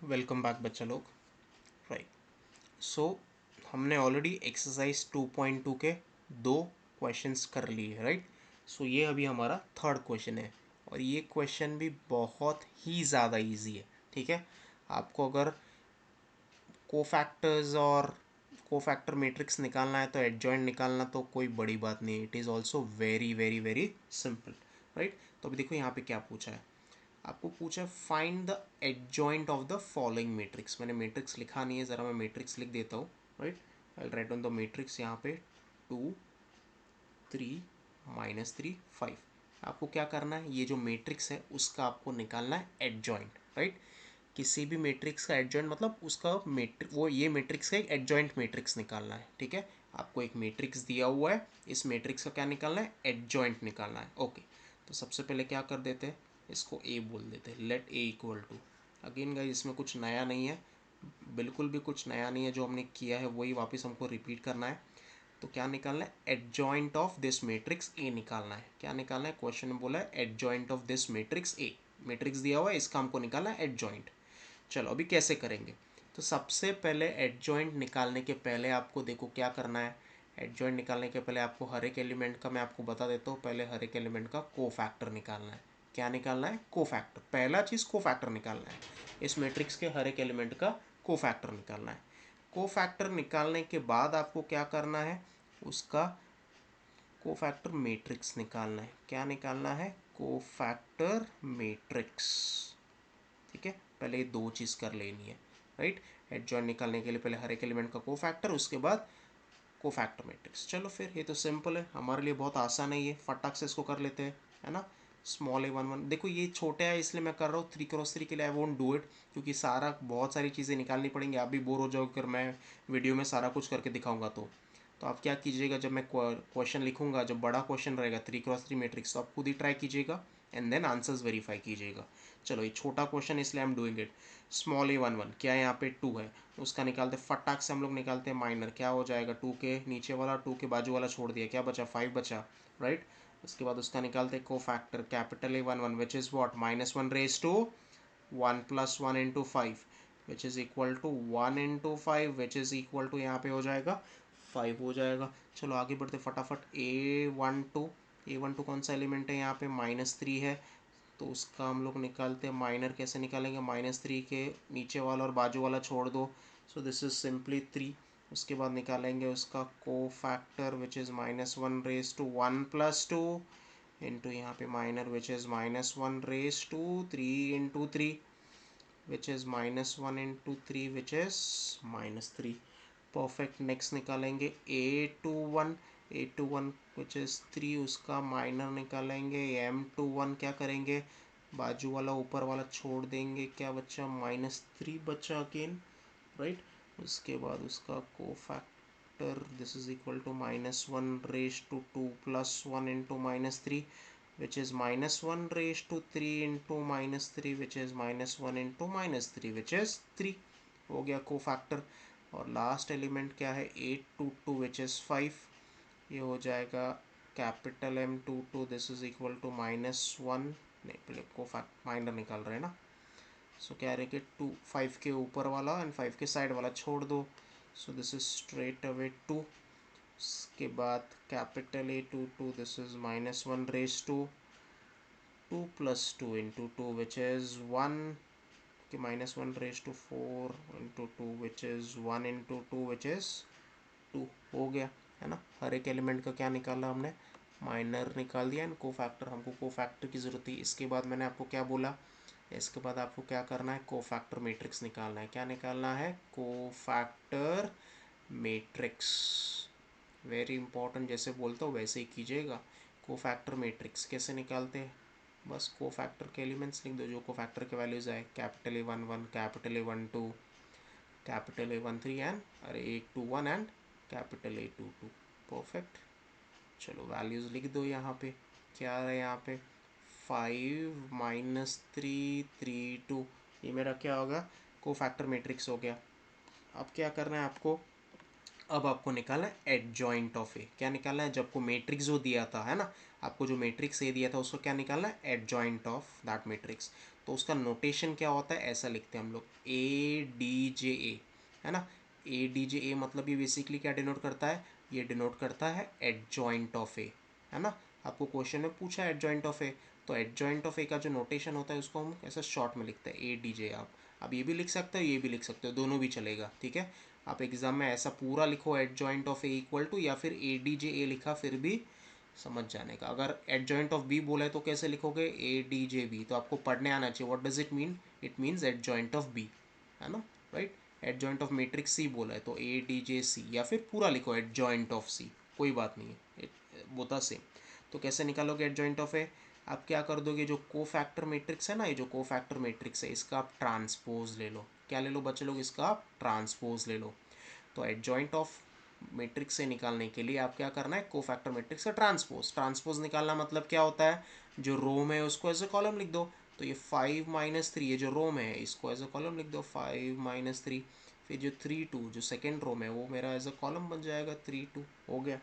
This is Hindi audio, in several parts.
वेलकम बैक बच्चा लोग। राइट, सो हमने ऑलरेडी एक्सरसाइज 2.2 के दो क्वेश्चंस कर लिए। राइट, सो ये अभी हमारा थर्ड क्वेश्चन है और ये क्वेश्चन भी बहुत ही ज़्यादा इजी है। ठीक है, आपको अगर कोफैक्टर्स और कोफैक्टर मैट्रिक्स निकालना है तो एडजॉइंट निकालना तो कोई बड़ी बात नहीं है। It is also very very very simple. Right, तो अभी देखो यहाँ पे क्या पूछा है। आपको पूछा है find the adjoint of the following matrix. मैंने मैट्रिक्स लिखा नहीं है, ज़रा मैं मैट्रिक्स लिख देता हूँ। Right, I right on the matrix यहाँ पे 2 3 -3 5। आपको क्या करना है, ये जो मैट्रिक्स है उसका आपको निकालना है एडजॉइंट। राइट, किसी भी मैट्रिक्स का एडजॉइंट मतलब उसका मैट्रिक वो ये मैट्रिक्स का एक एडजॉइंट मैट्रिक्स निकालना है। ठीक है, आपको एक मैट्रिक्स दिया हुआ है, इस मैट्रिक्स का क्या निकालना है, एडजॉइंट निकालना है। ओके, तो सबसे पहले क्या कर देते हैं, इसको ए बोल देते हैं। Let A equal to, again guys इसमें कुछ नया नहीं है, बिल्कुल भी कुछ नया नहीं है। जो हमने किया है वही वापस हमको रिपीट करना है। तो क्या निकालना है, adjoint of this matrix A निकालना है। क्या निकालना है, क्वेश्चन में बोला है adjoint of this matrix A. Matrix दिया हुआ है, इसका हमको निकालना है एडजॉइंट। चलो अभी कैसे करेंगे, तो सबसे पहले एडजॉइंट निकालने के पहले आपको देखो क्या करना है। एडजॉइंट निकालने के पहले आपको हर एक एलिमेंट का मैं आपको बता देता हूँ, पहले हर एक एलिमेंट का कोफैक्टर निकालना है। क्या निकालना है, कोफैक्टर। पहला चीज़ कोफैक्टर निकालना है, इस मैट्रिक्स के हर एक एलिमेंट का कोफैक्टर निकालना है। कोफैक्टर निकालने के बाद आपको क्या करना है, उसका कोफैक्टर मैट्रिक्स निकालना है। क्या निकालना है, कोफैक्टर मैट्रिक्स। ठीक है, पहले ये दो चीज़ कर लेनी है। राइट, एडजॉइंट निकालने के लिए पहले हर एक एलिमेंट का कोफैक्टर, उसके बाद कोफैक्टर मैट्रिक्स। चलो फिर ये तो सिंपल है, हमारे लिए बहुत आसान है ये, फटाक से इसको कर लेते हैं, है ना। स्मॉल a11, देखो ये छोटे है इसलिए मैं कर रहा हूँ 3x3 के लिए। आई वोंट डू इट, क्योंकि सारा बहुत सारी चीज़ें निकालनी पड़ेंगी, आप भी बोर हो जाओगे अगर मैं वीडियो में सारा कुछ करके दिखाऊंगा तो आप क्या कीजिएगा, जब मैं क्वेश्चन लिखूंगा, जब बड़ा क्वेश्चन रहेगा 3x3 मैट्रिक्स, तो आप खुद ही ट्राई कीजिएगा एंड देन आंसर्स वेरीफाई कीजिएगा। चलो ये छोटा क्वेश्चन इसलिए I am doing it. Small a11 क्या है, यहाँ पे 2 है, उसका निकालते फटाक से हम लोग निकालते हैं माइनर। क्या हो जाएगा, 2 के नीचे वाला 2 के बाजू वाला छोड़ दिया, क्या बचा, 5 बचा। राइट, उसके बाद उसका निकालते cofactor capital A11 which is what, -1 raise to 1 + 1 × 5 which is equal to 1 × 5 which is equal to, यहाँ पे हो जाएगा 5 हो जाएगा। चलो आगे बढ़ते फटाफट। A12 कौन सा एलिमेंट है, यहाँ पे -3 है, तो उसका हम लोग निकालते हैं माइनर। कैसे निकालेंगे, -3 के नीचे वाला और बाजू वाला छोड़ दो, सो दिस इज सिंपली 3। उसके बाद निकालेंगे उसका cofactor which is -1 raise to 1 + 2 into यहाँ पे minor which is -1 raise to 3 × 3 which is -1 × 3 which is -3। Perfect, next निकालेंगे A21 विच इज़ 3, उसका माइनर निकालेंगे। M21 क्या करेंगे, बाजू वाला ऊपर वाला छोड़ देंगे, क्या बच्चा, -3 बचा अगेन। राइट, उसके बाद उसका cofactor this is equal to -1 raise to 2 + 1 × -3 which is -1 raised to 3 into -3 which is -1 into -3 which is 3 हो गया कोफैक्टर। और लास्ट एलिमेंट क्या है, 822 which is 5, ये हो जाएगा capital M22 this is equal to -1, नहीं पहले कोफैक्ट माइनर निकाल रहे हैं ना, सो क्या रहे कि 2 5 के ऊपर वाला एंड 5 के साइड वाला छोड़ दो, so this is straight away 2। उसके बाद capital A22 this is -1 raise to 2 + 2 × 2 which is 1 कि -1 raised to 4 × 2 which is 1 × 2 which is 2 हो गया, है ना। हर एक एलिमेंट का क्या निकाला हमने, माइनर निकाल दिया एंड कोफैक्टर, हमको कोफैक्टर की ज़रूरत थी। इसके बाद मैंने आपको क्या बोला, इसके बाद आपको क्या करना है, कोफैक्टर मैट्रिक्स निकालना है। क्या निकालना है, कोफैक्टर मैट्रिक्स। वेरी इंपॉर्टेंट, जैसे बोलता हूँ वैसे ही कीजिएगा। कोफैक्टर मैट्रिक्स कैसे निकालते हैं, बस कोफैक्टर के एलिमेंट्स लिख दो, जो कोफैक्टर के वैल्यूज़ आए, capital A11 capital A12 capital A13 and अरे A21 and capital A22। Perfect, चलो वैल्यूज़ लिख दो यहाँ पे। क्या है यहाँ पे, 5 -3 3 2, ये मेरा क्या होगा, कोफैक्टर मैट्रिक्स हो गया। अब क्या करना है आपको, अब आपको निकालना है एडजॉइंट ऑफ ए। क्या निकालना है, जब को मैट्रिक्स जो दिया था, है ना, आपको जो मैट्रिक्स ए दिया था उसको क्या निकालना है, एडजॉइंट ऑफ दैट मैट्रिक्स। तो उसका नोटेशन क्या होता है, ऐसा लिखते हैं हम लोग ADJA, है ना। ADJA मतलब ये बेसिकली क्या डिनोट करता है, ये डिनोट करता है एडजॉइंट ऑफ ए, है ना। आपको क्वेश्चन में पूछा है एडजॉइंट ऑफ ए, तो एडजॉइंट ऑफ ए का जो नोटेशन होता है उसको हम ऐसा शॉर्ट में लिखते हैं ADJ। आप ये भी लिख सकते हो, ये भी लिख सकते हो, दोनों भी चलेगा, ठीक है। आप एग्जाम में ऐसा पूरा लिखो adjoint of A equal to, या फिर ADJA लिखा फिर भी समझ जाने का। अगर एडजॉइंट ऑफ बी बोला है तो कैसे लिखोगे, ADJB, तो आपको पढ़ने आना चाहिए what does it mean, it means adjoint of B, है ना, right. Adjoint of matrix C बोला है तो ADJC, या फिर पूरा लिखो एडजॉइंट ऑफ सी, कोई बात नहीं है, बोता सेम। तो कैसे निकालोगे एडजॉइंट ऑफ ए, आप क्या कर दोगे, जो को फैक्टर मैट्रिक्स है ना, ये जो को फैक्टर मैट्रिक्स है इसका आप ट्रांसपोज ले लो। क्या ले लो बच्चे लोग, इसका आप ट्रांसपोज ले लो। तो एडजॉइंट ऑफ मैट्रिक्स से निकालने के लिए आप क्या करना है, कोफैक्टर मैट्रिक्स का ट्रांसपोज। ट्रांसपोज निकालना मतलब क्या होता है, जो रो में है उसको एज ए कॉलम लिख दो। तो ये 5 - 3, ये जो रो में है इसको एज ए कॉलम लिख दो 5 - 3। फिर जो 3 2 जो सेकेंड रो में है वो मेरा एज ए कॉलम बन जाएगा 3 2, हो गया,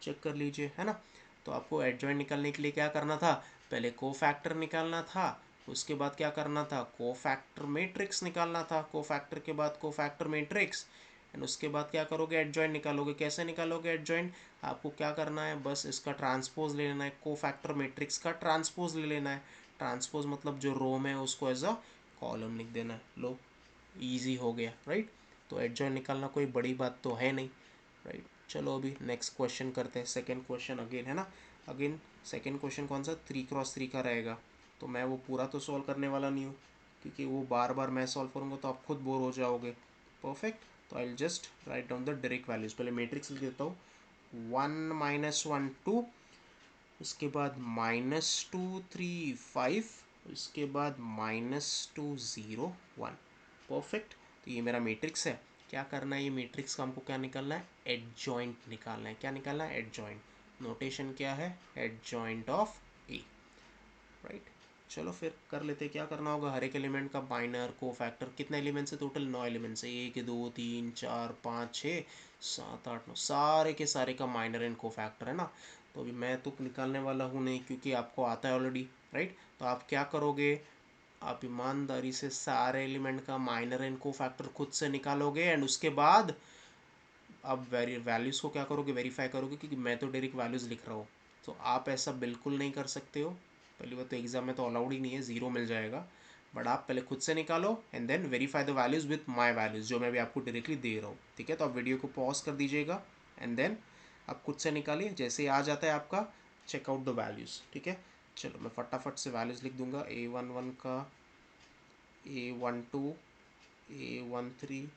चेक कर लीजिए, है ना। तो आपको एडजॉइंट निकालने के लिए क्या करना था, पहले कोफैक्टर निकालना था, उसके बाद क्या करना था, कोफैक्टर मैट्रिक्स निकालना था, कोफैक्टर के बाद कोफैक्टर मैट्रिक्स, एंड उसके बाद क्या करोगे, एडजॉइंट निकालोगे। कैसे निकालोगे एडजॉइंट, आपको क्या करना है, बस इसका ट्रांसपोज ले लेना है, कोफैक्टर मैट्रिक्स का ट्रांसपोज ले लेना है। ट्रांसपोज मतलब जो रो में है उसको एज अ कॉलम लिख देना है, लो इजी हो गया, राइट। तो एडजॉइंट निकालना कोई बड़ी बात तो है नहीं, राइट। चलो अभी नेक्स्ट क्वेश्चन करते हैं, सेकेंड क्वेश्चन अगेन, है ना। अगेन सेकेंड क्वेश्चन कौन सा, 3 × 3 का रहेगा। तो मैं वो पूरा तो सॉल्व करने वाला नहीं हूँ, क्योंकि वो बार बार मैं सॉल्व करूँगा तो आप खुद बोर हो जाओगे। परफेक्ट। तो I just write down the direct values, पहले मैट्रिक्स लिख देता हूँ, 1 - 1 2, उसके बाद -2 3 5, उसके बाद -2 0 1। परफेक्ट। तो ये मेरा मैट्रिक्स है। क्या करना है, ये मैट्रिक्स का हमको क्या निकालना है, एडजॉइंट निकालना है। क्या निकालना है, एडजॉइंट। नोटेशन क्या है, एडजॉइंट ऑफ ए, राइट। चलो फिर कर लेते, क्या करना होगा, हर एक एलिमेंट का माइनर को फैक्टर, कितने एलिमेंट्स है टोटल, 9 एलिमेंट्स है, 1 2 3 4 5 6 7 8 9, सारे के सारे का माइनर एंड को फैक्टर, है ना। तो अभी मैं तो निकालने वाला हूँ नहीं, क्योंकि आपको आता है ऑलरेडी, राइट। तो आप क्या करोगे, आप ईमानदारी से सारे एलिमेंट का माइनर एंड को फैक्टर खुद से निकालोगे, एंड उसके बाद आप वैल्यूज़ को क्या करोगे, वेरीफाई करोगे, क्योंकि मैं तो डायरेक्ट वैल्यूज़ लिख रहा हूँ। तो आप ऐसा बिल्कुल नहीं कर सकते हो। पहली बात तो एग्जाम में तो अलाउड ही नहीं है, ज़ीरो मिल जाएगा। बट आप पहले खुद से निकालो and then verify the values with my values, जो मैं भी आपको डायरेक्टली दे रहा हूँ, ठीक है। तो आप वीडियो को पॉज कर दीजिएगा एंड देन आप खुद से निकालिए, जैसे ही आ जाता है आपका चेकआउट द वैल्यूज़, ठीक है। चलो मैं फटाफट से वैल्यूज़ लिख दूंगा, A11 का, A12, A13,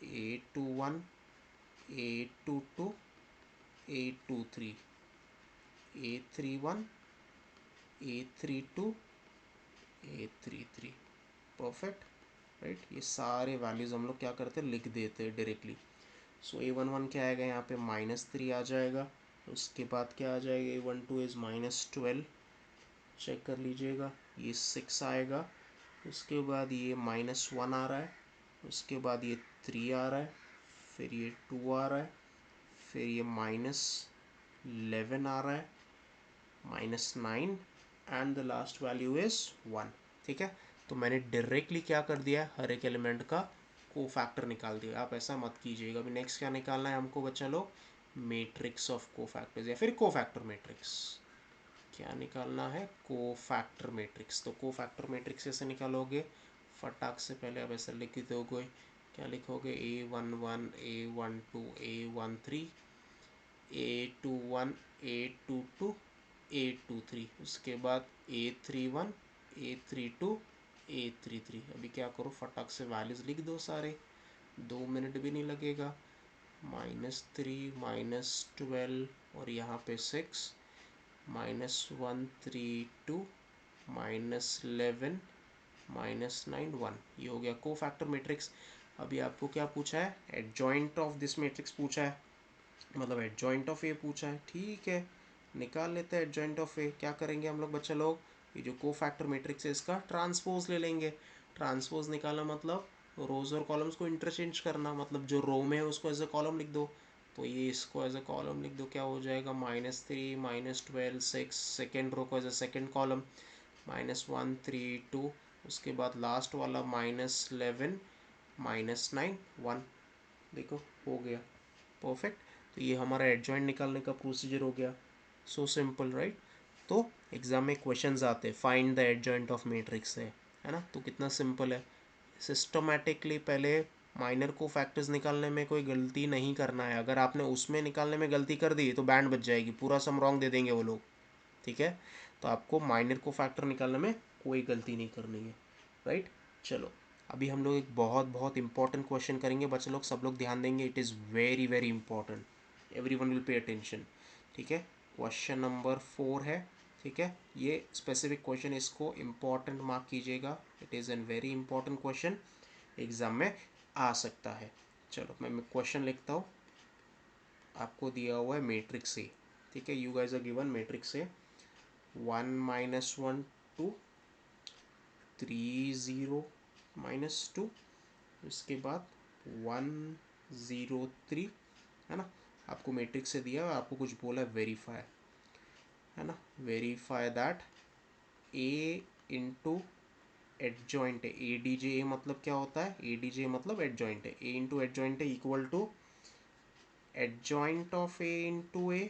A21, A22, A23, A31, A32, A33। Perfect, right. ये सारे वैल्यूज़ हम लोग क्या करते हैं, लिख देते हैं डायरेक्टली। सो A11 क्या आएगा, यहाँ पे -3 आ जाएगा। उसके बाद क्या आ जाएगा, A12 इज़ -12, चेक कर लीजिएगा, ये 6 आएगा। उसके बाद ये -1 आ रहा है, उसके बाद ये 3 आ रहा है, फिर ये 2 आ रहा है, फिर ये -11 आ रहा है, -9, and the last value is 1, ठीक है। तो मैंने डायरेक्टली क्या कर दिया, हर एक एलिमेंट का को फैक्टर निकाल दिया। आप ऐसा मत कीजिएगा। अभी नेक्स्ट क्या निकालना है हमको बच्चा लोग, मैट्रिक्स ऑफ को फैक्टर्स, या फिर को फैक्टर मैट्रिक्स। क्या निकालना है, को फैक्टर मैट्रिक्स। तो को फैक्टर मैट्रिक्स कैसे निकालोगे, फटाक से पहले आप ऐसा लिख दोगे, क्या लिखोगे, A11, A12, A13, A21, A22, A23, उसके बाद A31, A32, A33। अभी क्या करो, फटाक से वैल्यूज़ लिख दो सारे, 2 मिनट भी नहीं लगेगा। -3, -12 और यहाँ पे 6, -132, -11, -9 1। ये हो गया को फैक्टर मैट्रिक्स। अभी आपको क्या पूछा है, एडजॉइंट ऑफ दिस मैट्रिक्स पूछा है, मतलब एडजॉइंट ऑफ ए पूछा है, ठीक है। निकाल लेते हैं एडजॉइंट ऑफ ए। क्या करेंगे हम लोग बच्चे लोग, ये जो को फैक्टर मैट्रिक्स है इसका ट्रांसपोज ले लेंगे। ट्रांसपोज निकालना मतलब रोज और कॉलम्स को इंटरचेंज करना, मतलब जो रो में है उसको एज ए कॉलम लिख दो। तो ये इसको एज ए कॉलम लिख दो, क्या हो जाएगा, -3, -12, 6, सेकेंड रो को एज ए सेकेंड कॉलम, -1 3 2, उसके बाद लास्ट वाला -11 -9 1। देखो हो गया, परफेक्ट। तो ये हमारा एडजॉइंट निकालने का प्रोसीजर हो गया। So simple, right. तो एग्जाम में क्वेश्चंस आते हैं find the adjoint of matrix से, है ना। तो कितना सिंपल है। सिस्टमेटिकली पहले माइनर को फैक्टर्स निकालने में कोई गलती नहीं करना है। अगर आपने उसमें निकालने में गलती कर दी तो बैंड बच जाएगी, पूरा सम रॉन्ग दे देंगे वो लोग, ठीक है। तो आपको माइनर को फैक्टर निकालने में कोई गलती नहीं करनी है, राइट। चलो अभी हम लोग एक बहुत बहुत इंपॉर्टेंट क्वेश्चन करेंगे बच्चे लोग, सब लोग ध्यान देंगे। It is very very important, everyone will pay attention, ठीक है। क्वेश्चन नंबर 4 है, ठीक है। ये स्पेसिफिक क्वेश्चन, इसको इम्पॉर्टेंट मार्क कीजिएगा। It is an very important question, exam में आ सकता है। चलो मैं क्वेश्चन लिखता हूँ। आपको दिया हुआ है मैट्रिक्स ए, ठीक है। You guys are given matrix A 1 -1 2 3 0 -2, इसके बाद 1 0 3, है ना। आपको मैट्रिक्स से दिया है, आपको कुछ बोला है वेरीफाई, है ना। Verify that A into adjoint है। ए डी जे, ए मतलब क्या होता है, ए डी जे मतलब एडजॉइंट है। ए इंटू एडजॉइंट है equal to adjoint of A into A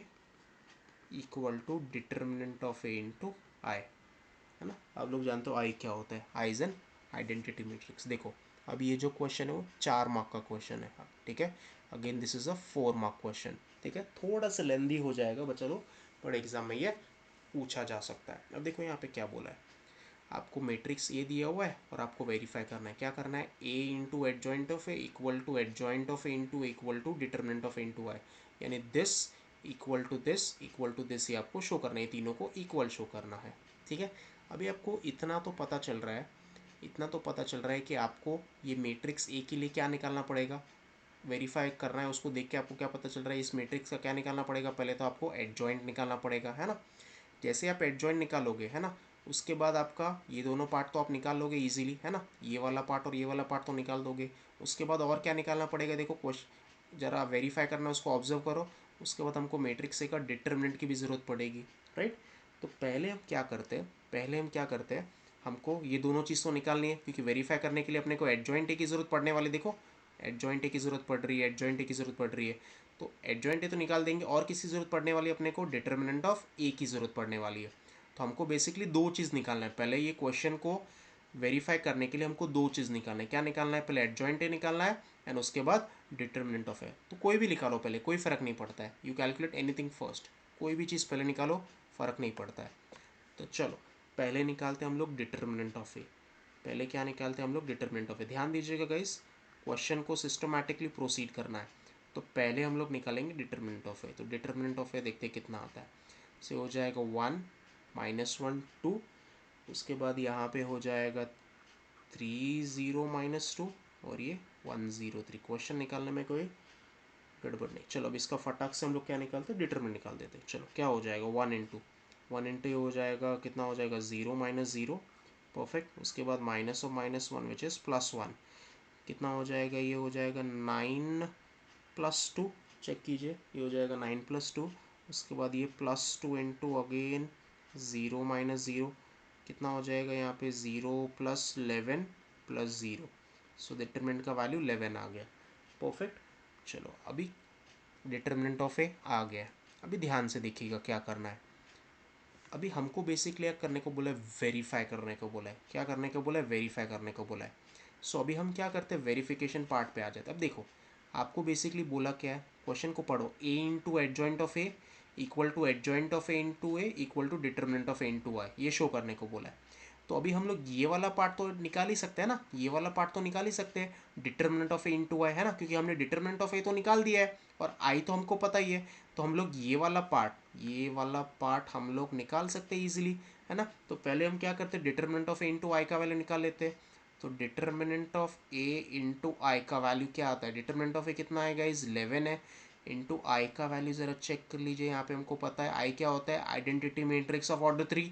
equal to determinant of A into I, है ना। आप लोग जानते हो आई क्या होता है, I is an identity matrix. देखो अब ये जो क्वेश्चन है वो 4 मार्क का क्वेश्चन है, ठीक है। Again this is a 4 mark question, ठीक है। थोड़ा सा लेंदी हो जाएगा बच्चा लोग, बट एग्जाम में ये पूछा जा सकता है। अब देखो यहाँ पे क्या बोला है, आपको मैट्रिक्स ए दिया हुआ है और आपको वेरीफाई करना है। क्या करना है, A into adjoint of A equal to adjoint of A into equal to determinant of A into I, यानी this equal to this equal to this, ये आपको शो करना है, तीनों को इक्वल शो करना है, ठीक है। अभी आपको इतना तो पता चल रहा है, इतना तो पता चल रहा है कि आपको ये मैट्रिक्स ए के लिए क्या निकालना पड़ेगा, वेरीफाई करना है। उसको देख के आपको क्या पता चल रहा है, इस मैट्रिक्स का क्या निकालना पड़ेगा, पहले तो आपको एडजॉइंट निकालना पड़ेगा, है ना। जैसे आप एडजॉइंट निकालोगे, है ना, उसके बाद आपका ये दोनों पार्ट तो आप निकाल लोगे इजीली, है ना। ये वाला पार्ट और ये वाला पार्ट तो निकाल दोगे। उसके बाद और क्या निकालना पड़ेगा, देखो क्वेश्चन जरा वेरीफाई करना है, उसको ऑब्जर्व करो। उसके बाद हमको मैट्रिक्स ए का डिटर्मिनेंट की भी ज़रूरत पड़ेगी, राइट। तो पहले हम क्या करते हैं, हमको ये दोनों चीज़ तो निकालनी है, क्योंकि वेरीफाई करने के लिए अपने को एडजॉइंट ए की ज़रूरत पड़ने वाली, देखो एडजॉइंट ए की ज़रूरत पड़ रही है, एडजॉइंट ए की ज़रूरत पड़ रही है। तो एडजॉइंट ए तो निकाल देंगे, और किसी ज़रूरत पड़ने वाली अपने को डिटर्मिनेंट ऑफ ए की ज़रूरत पड़ने वाली है। तो हमको बेसिकली दो चीज़ निकालना है। पहले ये क्वेश्चन को वेरीफाई करने के लिए हमको दो चीज़ निकालना है। क्या निकालना है, पहले एडजॉइंट ए निकालना है एंड उसके बाद डिटर्मिनेंट ऑफ ए। तो कोई भी निकालो पहले, कोई फ़र्क नहीं पड़ता है, यू कैलकुलेट एनीथिंग फर्स्ट, कोई भी चीज़ पहले निकालो, फ़र्क नहीं पड़ता है। तो चलो पहले निकालते हैं हम लोग डिटर्मिनेंट ऑफ ए। पहले क्या निकालते हैं हम लोग, डिटर्मिनेंट ऑफ ए। ध्यान दीजिएगा गाइस, क्वेश्चन को सिस्टमैटिकली प्रोसीड करना है। तो पहले हम लोग निकालेंगे डिटर्मिनेंट ऑफ ए। तो डिटर्मिनेंट ऑफ ए देखते हैं कितना आता है। से हो जाएगा 1 -1 2, उसके बाद यहाँ पे हो जाएगा 3 0 -2, और ये 1 0 3। क्वेश्चन निकालने में कोई गड़बड़ नहीं। चलो अब इसका फटाक से हम लोग क्या निकालते हैं, डिटरमिनेंट निकाल देते हैं। चलो क्या हो जाएगा, 1 इंटू हो जाएगा, कितना हो जाएगा, 0 -0, परफेक्ट। उसके बाद माइनस ऑफ -1 विच इज़ +1, कितना हो जाएगा, ये हो जाएगा 9 +2, चेक कीजिए, ये हो जाएगा 9 +2। उसके बाद ये +2 इंटू अगेन 0 -0, कितना हो जाएगा यहाँ पे 0 + 11 + 0। सो डिटरमिनेंट का वैल्यू 11 आ गया, परफेक्ट। चलो अभी डिटर्मिनेंट ऑफ ए आ गया। अभी ध्यान से देखिएगा क्या करना है। अभी हमको बेसिकली करने को बोला है, वेरीफाई करने को बोला है। क्या करने को बोला है, वेरीफाई करने को बोला है। सो अभी हम क्या करते हैं, वेरिफिकेशन पार्ट पे आ जाते हैं। अब देखो आपको बेसिकली बोला क्या है, क्वेश्चन को पढ़ो, A into adjoint of A equal to adjoint of A into A equal to determinant of A into I, ये शो करने को बोला है। तो अभी हम लोग ये वाला पार्ट तो निकाल ही सकते हैं ना, ये वाला पार्ट तो निकाल ही सकते हैं, determinant of A into I, है ना, क्योंकि हमने डिटर्मिनेंट ऑफ ए तो निकाल दिया है और आई तो हमको पता ही है। तो हम लोग ये वाला पार्ट हम लोग निकाल सकते हैं ईजिली, है ना। तो पहले हम क्या करते हैं, डिटर्मिनेंट ऑफ ए इंटू आई का वैल्यू निकाल लेते हैं। तो डिटर्मिनेंट ऑफ ए इंटू आई का वैल्यू क्या आता है, डिटर्मिनेंट ऑफ ए कितना आएगा, इज 11 है, इंटू आई का वैल्यू ज़रा चेक कर लीजिए। यहाँ पे हमको पता है आई क्या होता है, आइडेंटिटी मैट्रिक्स ऑफ ऑर्डर 3,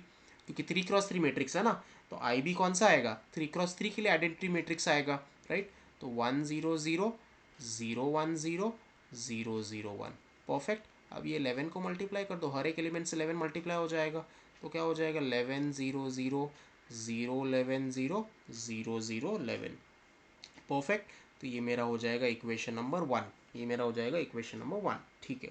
क्योंकि 3x3 मैट्रिक्स है ना। तो आई भी कौन सा आएगा, 3x3 के लिए आइडेंटिटी मैट्रिक्स आएगा, राइट। तो 1 0 0 0 1 0 0 0 1, परफेक्ट। अब ये 11 को मल्टीप्लाई कर दो, हर एक एलिमेंट से 11 मल्टीप्लाई हो जाएगा। तो क्या हो जाएगा 11 0 0 0 11 0 0 0 11। परफेक्ट। तो ये मेरा हो जाएगा इक्वेशन नंबर 1, ये मेरा हो जाएगा इक्वेशन नंबर 1। ठीक है।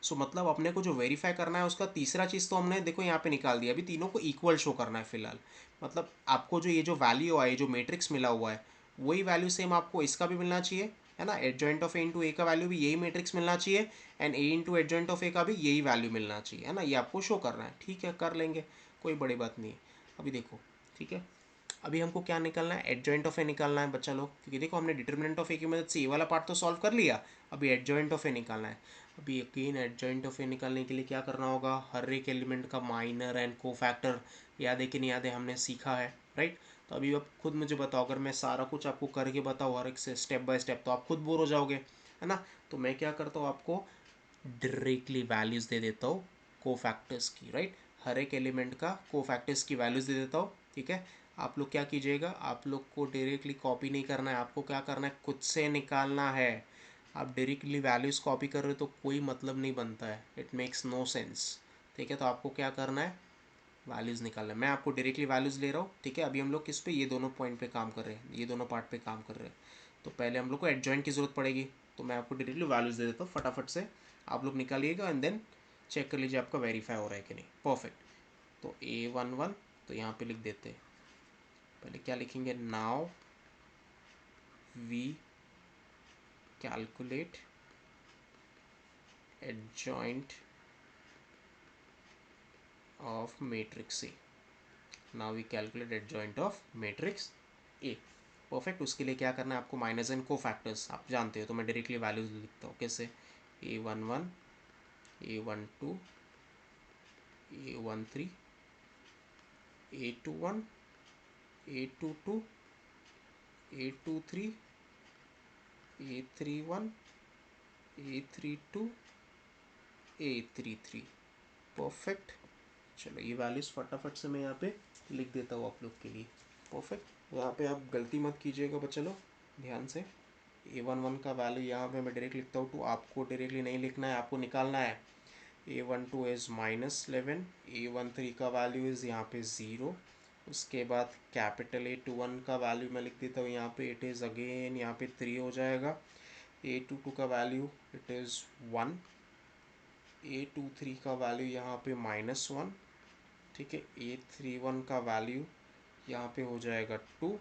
सो मतलब अपने को जो वेरीफाई करना है उसका तीसरा चीज़ तो हमने देखो यहाँ पे निकाल दिया, अभी तीनों को इक्वल शो करना है फिलहाल। मतलब आपको जो ये जो वैल्यू आए, जो मैट्रिक्स मिला हुआ है, वही वैल्यू सेम आपको इसका भी मिलना चाहिए, है ना। Adjoint of A into A का वैल्यू भी यही मैट्रिक्स मिलना चाहिए, and A into adjoint of A का भी यही वैल्यू मिलना चाहिए, है ना। ये आपको शो करना है। ठीक है, कर लेंगे, कोई बड़ी बात नहीं है। अभी देखो, ठीक है, अभी हमको क्या निकालना है, एडजॉइंट ऑफ ए निकालना है बच्चा लोग, क्योंकि देखो हमने डिटर्मिनेंट ऑफ ए की मदद से ये वाला पार्ट तो सॉल्व कर लिया, अभी एडजॉइंट ऑफ ए निकालना है। अभी अगेन एडजॉइंट ऑफ ए निकालने के लिए क्या करना होगा, हर एक एलिमेंट का माइनर एंड कोफैक्टर याद है कि नहीं याद है, हमने सीखा है, राइट। तो अभी आप खुद मुझे बताओ, अगर मैं सारा कुछ आपको करके बताऊँ हर एक से स्टेप बाय स्टेप, तो आप खुद बोर हो जाओगे, है ना। तो मैं क्या करता हूँ, आपको डायरेक्टली वैल्यूज़ दे देता हूँ कोफैक्टर्स की, राइट। हर एक एलिमेंट का कोफैक्टर्स की वैल्यूज़ दे देता हूँ, ठीक है। आप लोग क्या कीजिएगा, आप लोग को डायरेक्टली कॉपी नहीं करना है, आपको क्या करना है, खुद से निकालना है। आप डायरेक्टली वैल्यूज़ कॉपी कर रहे हो तो कोई मतलब नहीं बनता है, इट मेक्स नो सेंस। ठीक है, तो आपको क्या करना है, वैल्यूज़ निकालना है। मैं आपको डायरेक्टली वैल्यूज़ ले रहा हूँ, ठीक है। अभी हम लोग किस पे, ये दोनों पॉइंट पे काम कर रहे हैं, ये दोनों पार्ट पे काम कर रहे हैं। तो पहले हम लोग को एडजॉइंट की ज़रूरत पड़ेगी, तो मैं आपको डायरेक्टली वैल्यूज़ दे देता हूँ फटाफट से, आप लोग निकालिएगा एंड देन चेक कर लीजिए आपका वेरीफाई हो रहा है कि नहीं। परफेक्ट। तो A11 तो यहाँ पे लिख देते हैं, पहले क्या लिखेंगे, now we calculate adjoint of matrix A. Now we calculate adjoint of matrix A. Perfect. उसके लिए क्या करना है आपको, माइनस एंड को फैक्टर्स आप जानते हो, तो मैं डायरेक्टली वैल्यूज लिखता हूँ कैसे, A11 A12 A13 A21 A22 A23 A31 A32 A33। Perfect. चलो ये वैल्यूज़ फटाफट से मैं यहाँ पे लिख देता हूँ आप लोग के लिए। परफेक्ट। यहाँ पे आप गलती मत कीजिएगा बच्चा लोग, ध्यान से। A11 का वैल्यू यहाँ पे मैं डायरेक्ट लिखता हूँ, तो आपको डायरेक्टली नहीं लिखना है, आपको निकालना है। A12 इज़ -11, A13 का वैल्यू इज़ यहाँ पे 0। उसके बाद कैपिटल A21 का वैल्यू मैं लिख देता हूँ यहाँ पे, इट इज़ अगेन यहाँ पे 3 हो जाएगा। A22 का वैल्यू इट इज़ 1। A23 का वैल्यू यहाँ पे -1, ठीक है। A31 का वैल्यू यहाँ पे हो जाएगा 2।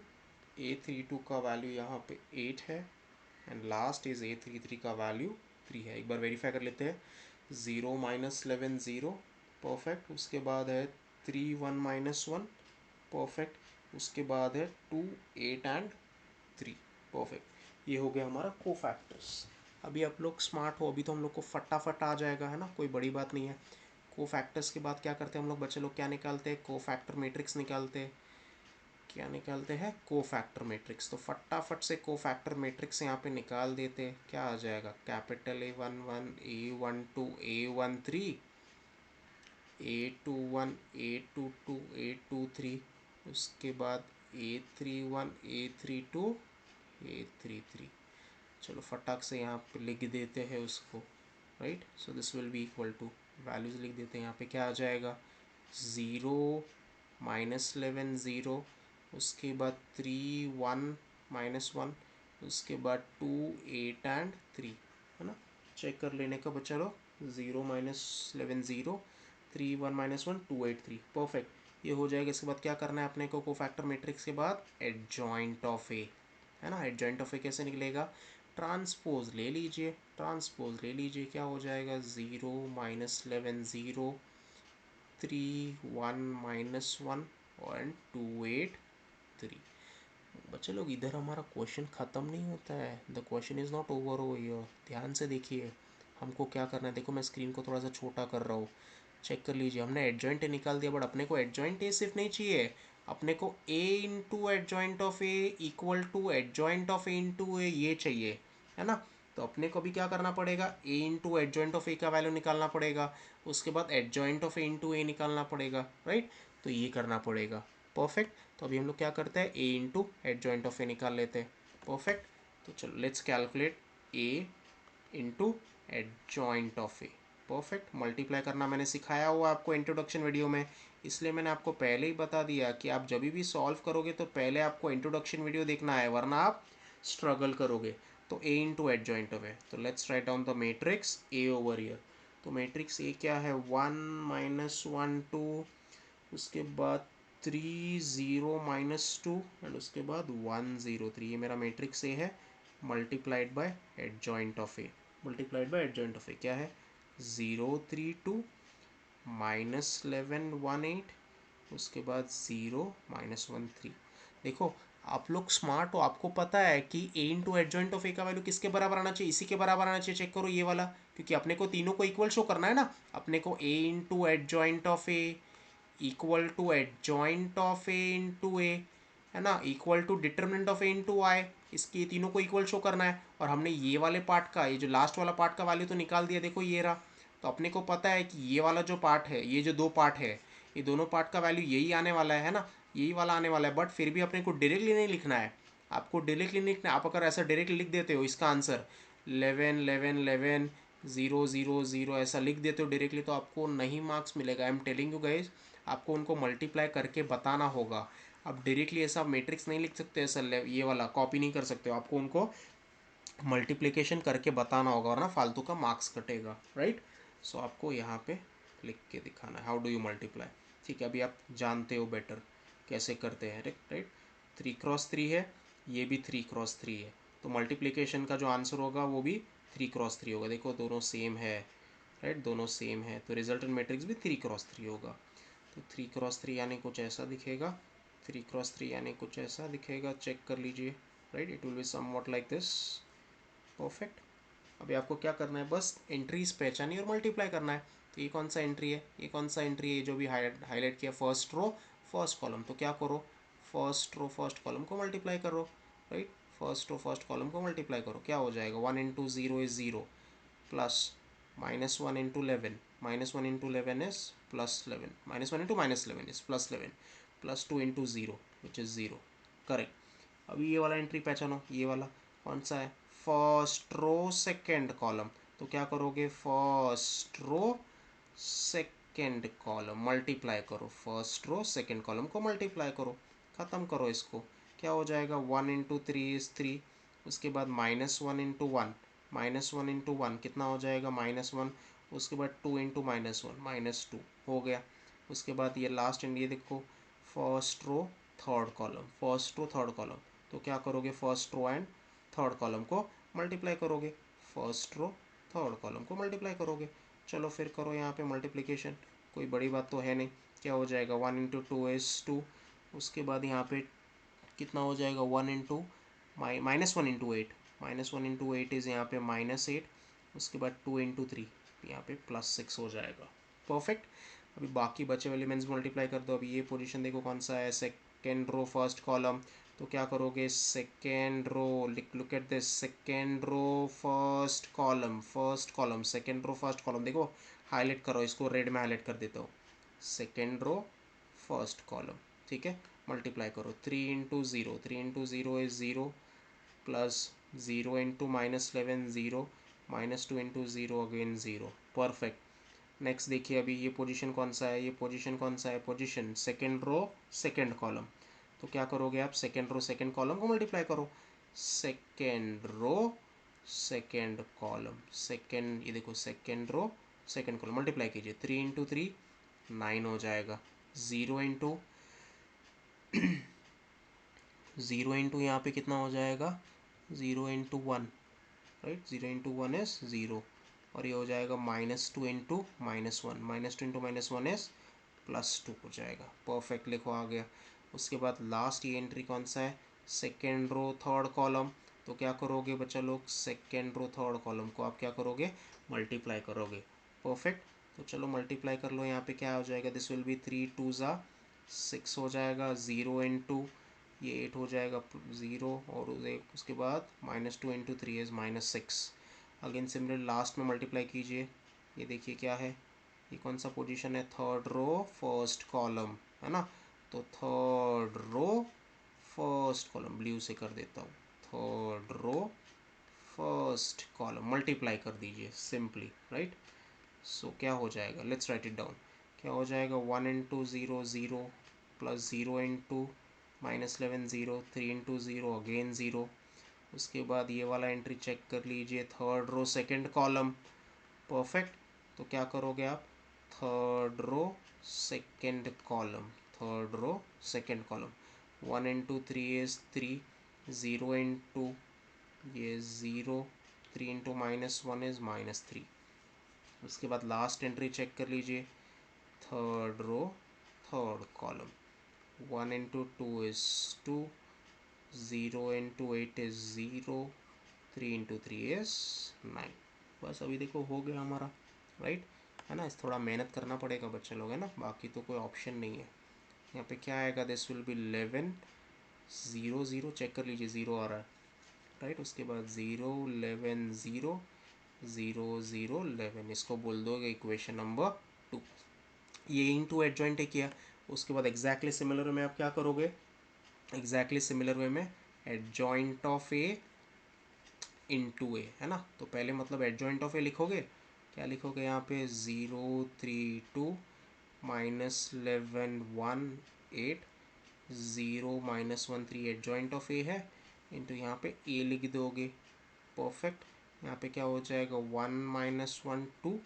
A32 का वैल्यू यहाँ पे 8 है, एंड लास्ट इज A33 का वैल्यू 3 है। एक बार वेरीफाई कर लेते हैं, 0 -11 0। परफेक्ट। उसके बाद है 3 1 -1। परफेक्ट। उसके बाद है 2 8 एंड 3। परफेक्ट। ये हो गया हमारा कोफैक्टर्स। अभी आप लोग स्मार्ट हो, अभी तो हम लोग को फटाफट आ जाएगा, है ना, कोई बड़ी बात नहीं है। कोफैक्टर्स के बाद क्या करते हैं हम लोग बच्चे लोग, क्या निकालते हैं, कोफैक्टर मैट्रिक्स निकालते हैं। क्या निकालते हैं, कोफैक्टर मैट्रिक्स। तो फटाफट से कोफैक्टर मैट्रिक्स यहाँ पे निकाल देते हैं। क्या आ जाएगा, capital A11 A12 A13 A21 A22 A23, उसके बाद A31 A32 A33। चलो फटाक से यहाँ पे लिख देते हैं उसको, right. So this will be equal to, values लिख देते हैं यहाँ पे, क्या आ जाएगा, 0 -11 0, उसके बाद 3 1 -1, उसके बाद 2 8 एंड 3, है ना। चेक कर लेने का बच्चा लोग, 0 -11 0 3 1 -1 2 8 3। परफेक्ट। ये हो जाएगा। इसके बाद क्या करना है अपने को, कोफैक्टर मैट्रिक्स के बाद एडजॉइंट ऑफ ए, है ना। एडजॉइंट ऑफ ए कैसे निकलेगा, ट्रांसपोज ले लीजिए, ट्रांसपोज ले लीजिए, क्या हो जाएगा, 0 -11 0 3 1 -1 और 2 8 3। बच्चे लोग इधर हमारा क्वेश्चन ख़त्म नहीं होता है, the question is not over over here. ध्यान से देखिए हमको क्या करना है, देखो मैं स्क्रीन को थोड़ा सा छोटा कर रहा हूँ, चेक कर लीजिए। हमने एडजॉइंट ए निकाल दिया, बट अपने को एडजॉइंट ए सिर्फ नहीं चाहिए, अपने को A into adjoint of A equal to adjoint of A into A, ये चाहिए, है ना। तो अपने को भी क्या करना पड़ेगा, ए इंटू एडजॉइंट ऑफ ए का वैल्यू निकालना पड़ेगा, उसके बाद एडजॉइंट ऑफ ए इंटू ए निकालना पड़ेगा, राइट। तो ये करना पड़ेगा। परफेक्ट। तो अभी हम लोग क्या करते हैं, ए इंटू एडजॉइंट ऑफ ए निकाल लेते हैं। परफेक्ट। तो चलो let's calculate A into adjoint of A. Perfect. Multiply करना मैंने सिखाया हुआ आपको इंट्रोडक्शन वीडियो में, इसलिए मैंने आपको पहले ही बता दिया कि आप जब भी सॉल्व करोगे तो पहले आपको इंट्रोडक्शन वीडियो देखना है, वरना आप स्ट्रगल करोगे। तो ए इंटू एडजॉइंट ऑफ है, तो let's write down the matrix A over here. तो मैट्रिक्स ए क्या है, 1 -1 2, उसके बाद 3 0 -2 एंड उसके बाद 1 0 3। ये मेरा मैट्रिक्स ए है, multiplied by adjoint of A. Multiplied by adjoint of A क्या है, 0 3 2 -11 1 8, उसके बाद 0 -1 3। देखो आप लोग स्मार्ट हो, आपको पता है कि ए इंटू एडजॉइंट ऑफ ए का वैल्यू किसके बराबर आना चाहिए, इसी के बराबर आना चाहिए। चेक करो ये वाला, क्योंकि अपने को तीनों को इक्वल शो करना है ना। अपने को A into adjoint of A equal to adjoint of A into A, है ना, equal to determinant of A into I. इसके तीनों को इक्वल शो करना है। और हमने ये वाले पार्ट का, ये जो लास्ट वाला पार्ट का वैल्यू तो निकाल दिया, देखो ये रहा। तो अपने को पता है कि ये वाला जो पार्ट है, ये जो दो पार्ट है, ये दोनों पार्ट का वैल्यू यही आने वाला है ना, यही वाला आने वाला है। बट फिर भी अपने को डायरेक्टली नहीं लिखना है, आपको डायरेक्टली नहीं लिखना है। आप अगर ऐसा डायरेक्टली लिख देते हो इसका आंसर 11 11 11 0 0 0 ऐसा लिख देते हो डायरेक्टली, तो आपको नहीं मार्क्स मिलेगा। आई एम टेलिंग यू गाइज, आपको उनको मल्टीप्लाई करके बताना होगा। आप डायरेक्टली ऐसा मैट्रिक्स नहीं लिख सकते, ऐसा ये वाला कॉपी नहीं कर सकते हो, आपको उनको मल्टीप्लिकेशन करके बताना होगा, वरना फालतू का मार्क्स कटेगा, राइट। सो आपको यहाँ पे लिख के दिखाना है हाउ डू यू मल्टीप्लाई। ठीक है, अभी आप जानते हो बेटर कैसे करते हैं, राइट। 3 × 3 है, ये भी 3 × 3 है, तो मल्टीप्लिकेशन का जो आंसर होगा वो भी 3 × 3 होगा। देखो दोनों सेम है, राइट, दोनों सेम है, तो रिजल्टेंट मैट्रिक्स भी 3 × 3 होगा। तो 3 × 3 यानी कुछ ऐसा दिखेगा, 3 × 3 यानी कुछ ऐसा दिखेगा, चेक कर लीजिए, right. It will be somewhat like this, perfect. अभी आपको क्या करना है, बस एंट्रीज पहचानी और मल्टीप्लाई करना है। तो ये कौन सा एंट्री है, ये कौन सा एंट्री है, जो भी हाईलाइट किया, फर्स्ट रो फर्स्ट कॉलम। तो क्या करो, फर्स्ट रो फर्स्ट कॉलम को मल्टीप्लाई करो, right. First row first column को मल्टीप्लाई करो, क्या हो जाएगा, 1 × 0 = 0, plus -1 × 11, -1 × 11 is +11, -1 × -11 is +11, +2 × 0 which is 0, correct. अभी ये वाला एंट्री पहचानो, ये वाला कौन सा है, फर्स्ट रो सेकेंड कॉलम। तो क्या करोगे, first row second column multiply करो, फर्स्ट रो सेकेंड कॉलम को मल्टीप्लाई करो, ख़त्म करो इसको। क्या हो जाएगा, 1 × 3 = 3, उसके बाद -1 × 1, -1 × 1 कितना हो जाएगा, -1, उसके बाद 2 × -1 -2 हो गया। उसके बाद ये लास्ट एंड, ये देखो first row third column, first row third column. तो क्या करोगे, first row and third column को मल्टीप्लाई करोगे, फर्स्ट रो थर्ड कॉलम को मल्टीप्लाई करोगे। चलो फिर करो यहाँ पे मल्टीप्लिकेशन, कोई बड़ी बात तो है नहीं। क्या हो जाएगा, 1 × 2 = 2, उसके बाद यहाँ पे कितना हो जाएगा, 1 × -1 × 8, -1 × 8 इज़ यहाँ पे -8, उसके बाद 2 × 3 यहाँ पे +6 हो जाएगा, परफेक्ट। अभी बाकी बचे वाले एलिमेंट्स मल्टीप्लाई कर दो। अभी ये पोजीशन देखो कौन सा है, सेकेंड रो फर्स्ट कॉलम। तो क्या करोगे, second row, look at this, second row first column, first column second row first column, देखो हाईलाइट करो इसको, रेड में हाईलाइट कर देता हूँ, सेकेंड रो फर्स्ट कॉलम, ठीक है। मल्टीप्लाई करो, 3 × 0, 3 × 0 is 0, plus 0 × -11 0, -2 × 0 again 0, perfect. Next देखिए, अभी ये पोजीशन कौन सा है, ये पोजीशन कौन सा है, position second row second column. तो क्या करोगे आप, सेकेंड रो सेकेंड कॉलम को मल्टीप्लाई करो, second row second column, second, ये देखो second row second column multiply कीजिए, 3 × 3 9 हो जाएगा, 0 इंटू यहाँ पे कितना हो जाएगा, 0 × 1, राइट, 0 × 1 इज 0, और ये हो जाएगा -2 × -1, -2 × -1 इज +2 हो जाएगा, परफेक्ट, लिखो आ गया। उसके बाद लास्ट ये एंट्री कौन सा है, सेकेंड रो थर्ड कॉलम। तो क्या करोगे बच्चा लोग, सेकेंड रो थर्ड कॉलम को आप क्या करोगे, मल्टीप्लाई करोगे, परफेक्ट। तो चलो मल्टीप्लाई कर लो, यहाँ पे क्या हो जाएगा, दिस विल बी 3 × 2 = 6 हो जाएगा, 0 × ये 8 हो जाएगा 0, और उसके बाद -2 × 3 इज़ -6। अगेन सिमिलर लास्ट में मल्टीप्लाई कीजिए, ये देखिए क्या है, ये कौन सा पोजीशन है, थर्ड रो फर्स्ट कॉलम, है ना। तो third row first column, blue से कर देता हूँ, third row first column multiply कर दीजिए सिंपली, राइट। सो क्या हो जाएगा, लेट्स राइट इट डाउन। क्या हो जाएगा, 1 into 0 0 plus 0 into -11 0, 3 into 0 again 0। उसके बाद ये वाला एंट्री चेक कर लीजिए, third row second column. Perfect. तो क्या करोगे आप, third row second column, third row second column. 1 into 3 is 3, 0 into ये 0, 3 into -1 इज -3। उसके बाद लास्ट एंट्री चेक कर लीजिए, third row third column. 1 into 2 is 2, 0 into 8 is 0, 3 into 3 is 9। बस अभी देखो हो गया हमारा, राइट है ना। इस थोड़ा मेहनत करना पड़ेगा बच्चे लोग, है ना, बाकी तो कोई ऑप्शन नहीं है। यहाँ पे क्या आएगा, दिस विल बी 11, 0 0 चेक कर लीजिए, 0 आ रहा है, राइट। उसके बाद 0 11 0 0 0 11, इसको बोल दोगे इक्वेशन नंबर 2। ये इनटू एडजॉइंट है किया। उसके बाद एग्जैक्टली सिमिलर में आप क्या करोगे, एग्जैक्टली सिमिलर वे में एडजॉइंट ऑफ ए इनटू ए, है ना। तो पहले मतलब एडजॉइंट ऑफ ए लिखोगे, क्या लिखोगे यहाँ पे, 0 3 2 -11 1 8, 0 -1 3 एडजॉइंट ऑफ ए है, इंटू यहाँ पे ए लिख दोगे। परफेक्ट। यहाँ पे क्या हो जाएगा, 1 -1 2,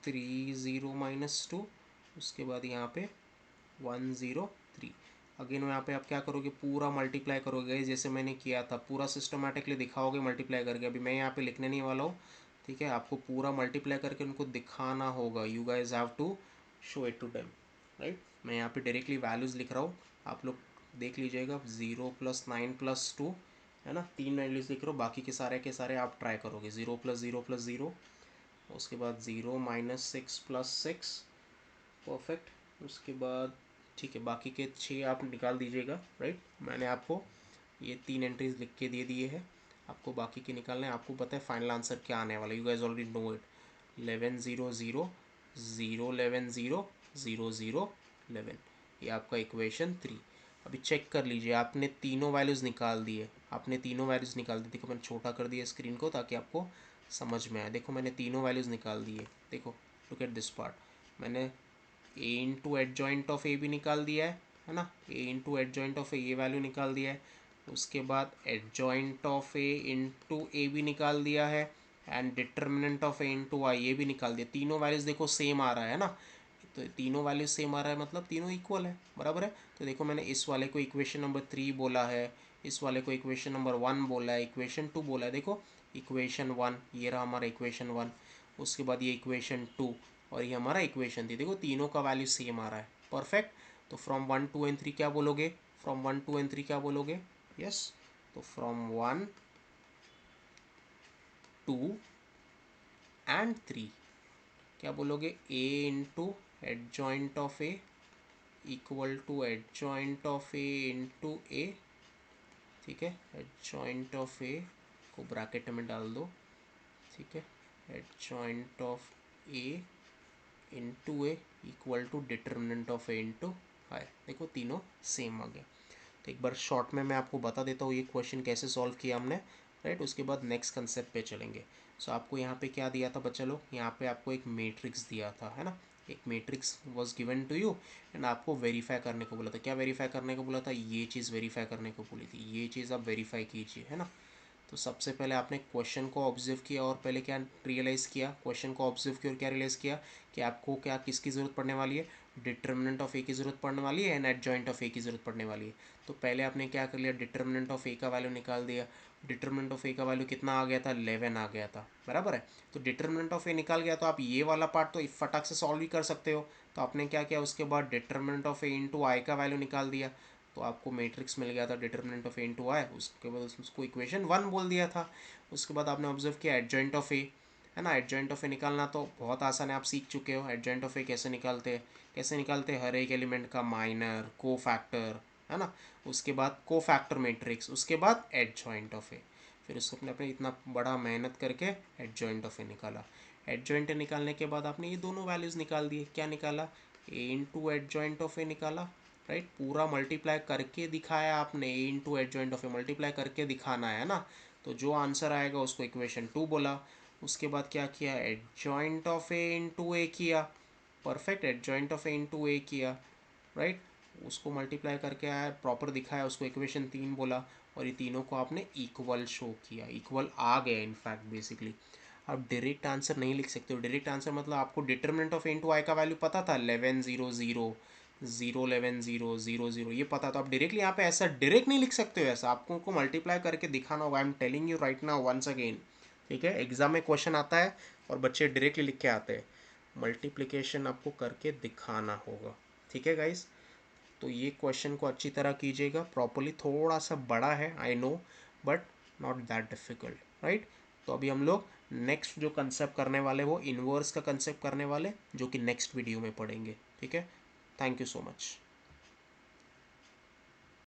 3 0 -2, उसके बाद यहाँ पे 1 0 3। अगेन यहाँ पे आप क्या करोगे, पूरा मल्टीप्लाई करोगे जैसे मैंने किया था, पूरा सिस्टमेटिकली दिखाओगे मल्टीप्लाई करके। अभी मैं यहाँ पे लिखने नहीं वाला हूँ, ठीक है, आपको पूरा मल्टीप्लाई करके उनको दिखाना होगा। You guys have to show it to them, right. मैं यहाँ पे डायरेक्टली वैल्यूज़ लिख रहा हूँ, आप लोग देख लीजिएगा। 0 + 9 + 2, है ना, 3 वैल्यूज़ लिख रहा हूँ, बाकी के सारे आप ट्राई करोगे। 0 + 0 + 0, उसके बाद 0 -6 + 6। परफेक्ट। उसके बाद ठीक है, बाकी के 6 आप निकाल दीजिएगा, राइट। मैंने आपको ये 3 एंट्रीज लिख के दे दिए हैं, आपको बाकी के निकालने हैं। आपको पता है फाइनल आंसर क्या आने वाला है, you guys already know it. 11 0 0 0 11 0 0 0 11, ये आपका इक्वेशन 3। अभी चेक कर लीजिए, आपने तीनों वैल्यूज़ निकाल दिए, आपने तीनों वैल्यूज़ निकाल दी। देखो मैंने छोटा कर दिया स्क्रीन को ताकि आपको समझ में आए। देखो मैंने तीनों वैल्यूज़ निकाल दिए, देखो लुक एट दिस पार्ट। मैंने A into adjoint of A भी निकाल दिया है ना, A into adjoint of A ये वैल्यू निकाल दिया है। उसके बाद adjoint of A into A भी निकाल दिया है, and determinant of A into I ये भी निकाल दिया। तीनों वैल्यूज़ देखो सेम आ रहा है ना, तो तीनों वैल्यू सेम आ रहा है मतलब तीनों इक्वल है, बराबर है। तो देखो मैंने इस वाले को इक्वेशन नंबर 3 बोला है, इस वाले को इक्वेशन नंबर 1 बोला है, इक्वेशन 2 बोला है। देखो इक्वेशन 1 ये रहा हमारा इक्वेशन 1, उसके बाद ये इक्वेशन 2, और ये हमारा इक्वेशन थी। देखो तीनों का वैल्यू सेम आ रहा है, परफेक्ट। तो फ्रॉम 1 2 एंड 3 क्या बोलोगे, फ्रॉम 1 2 एंड 3 क्या बोलोगे, यस। तो फ्रॉम 1 2 एंड 3 क्या बोलोगे, A into adjoint of A equal to adjoint of A into A, ठीक है। एडजॉइंट ऑफ ए को ब्रैकेट में डाल दो, ठीक है। Adjoint of A into A equal to determinant of A into I. देखो तीनों सेम आ गया। तो एक बार शॉर्ट में मैं आपको बता देता हूँ ये क्वेश्चन कैसे सॉल्व किया हमने, राइट। उसके बाद नेक्स्ट कंसेप्ट पे चलेंगे। सो आपको यहाँ पे क्या दिया था बच्चा लोग, यहाँ पे आपको एक मैट्रिक्स दिया था, है ना। एक matrix was given to you, and आपको वेरीफाई करने को बोला था। क्या वेरीफाई करने को बोला था, ये चीज़ वेरीफाई करने को बोली थी, ये चीज़ आप वेरीफाई कीजिए, है ना। तो सबसे पहले आपने क्वेश्चन को ऑब्जर्व किया, और पहले क्या रियलाइज़ किया, क्वेश्चन को ऑब्जर्व किया और क्या रियलाइज़ किया कि आपको क्या किसकी ज़रूरत पड़ने वाली है, डिटर्मिनेंट ऑफ ए की ज़रूरत पड़ने वाली है, एंड एडजॉइंट ऑफ ए की ज़रूरत पड़ने वाली है। तो पहले आपने क्या कर लिया, डिटर्मिनेंट ऑफ ए का वैल्यू निकाल दिया। डिटर्मिनेंट ऑफ ए का वैल्यू कितना आ गया था, 11 आ गया था, बराबर है। तो डिटर्मिनेंट ऑफ ए निकाल गया, तो आप ये वाला पार्ट तो फटाक से सॉल्व ही कर सकते हो। तो आपने क्या किया, उसके बाद डिटर्मिनेंट ऑफ ए इंटू आई का वैल्यू निकाल दिया, तो आपको मैट्रिक्स मिल गया था डिटर्मिनेंट ऑफ ए इंटू आई। उसके बाद उसको इक्वेशन 1 बोल दिया था। उसके बाद आपने ऑब्जर्व किया एडजॉइंट ऑफ ए, है ना। एडजॉइंट ऑफ ए निकालना तो बहुत आसान है, आप सीख चुके हो एडजॉइंट ऑफ ए कैसे निकालते हैं। कैसे निकालते हैं, हर एक एलिमेंट का माइनर, को फैक्टर, है ना। उसके बाद को फैक्टर मैट्रिक्स, उसके बाद एडजॉइंट ऑफ ए। फिर उसको अपने अपने इतना बड़ा मेहनत करके एडजॉइंट ऑफ ए निकाला। एडजॉइंट निकालने के बाद आपने ये दोनों वैल्यूज़ निकाल दिए। क्या निकाला, A into adjoint of A निकाला, राइट। पूरा मल्टीप्लाई करके दिखाया आपने, A into adjoint of A multiply करके दिखाना है ना। तो जो आंसर आएगा उसको इक्वेशन 2 बोला। उसके बाद क्या किया, adjoint of A into A किया, perfect, adjoint of A into A किया, राइट, उसको मल्टीप्लाई करके आया, प्रॉपर दिखाया, उसको इक्वेशन 3 बोला, और ये तीनों को आपने इक्वल शो किया, इक्वल आ गया इनफैक्ट बेसिकली। आप डायरेक्ट आंसर नहीं लिख सकते हो, डायरेक्ट आंसर मतलब आपको डिटर्मिनेंट ऑफ इंटू आई का वैल्यू पता था 11 0 0 0 11 0 0 0, ये पता, तो आप डायरेक्टली यहाँ पे ऐसा डायरेक्ट नहीं लिख सकते हो, ऐसा आपको को मल्टीप्लाई करके दिखाना होगा। I am telling you right now once again, ठीक है, एग्जाम में क्वेश्चन आता है और बच्चे डायरेक्टली लिख के आते हैं, मल्टीप्लिकेशन आपको करके दिखाना होगा, ठीक है गाइस। तो ये क्वेश्चन को अच्छी तरह कीजिएगा प्रॉपरली, थोड़ा सा बड़ा है I know, but not that difficult, right. तो अभी हम लोग नेक्स्ट जो कंसेप्ट करने वाले वो इन्वर्स का कंसेप्ट करने वाले, जो कि नेक्स्ट वीडियो में पढ़ेंगे, ठीक है। Thank you so much.